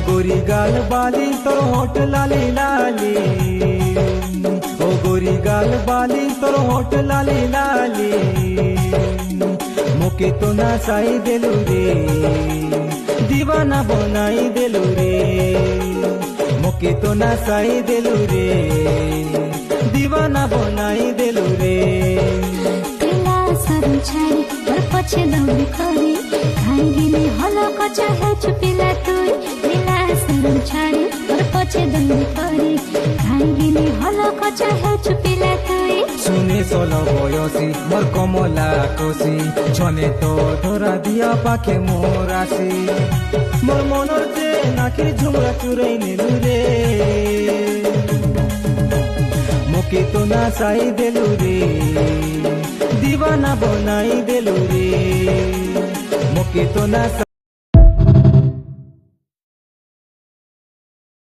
गोरी गाल बाली तोर होठ लाली लाली, ओ गोरी गाल बाली तोर होठ लाली लाली, मोके तो नासाई देलू रे, दीवाना बनाई देलू रे, मोके तो नासाई देलू रे, दीवाना बनाई देलू रे। तेला सरम छाड़ी और पछे दौड़ी खरी, खाई गिनी हलो कचा है छुपिला तुई। तेला सरम छाड़ी और पछे दौड़ी खरी, खाई गिनी हलो कचा है छुपिला तुई। শুনে চলো বয়সী মোর কমলা কষি, ছনে তো ধরা দিয়া পাখে মোর আসি, মোর মনের যে নাকের ঝুমরা চুরাই নিলু রে, মোকে তো নাচাই দেলু রে, দিবানা বনাই দেলু রে, মোকে তো নাচাই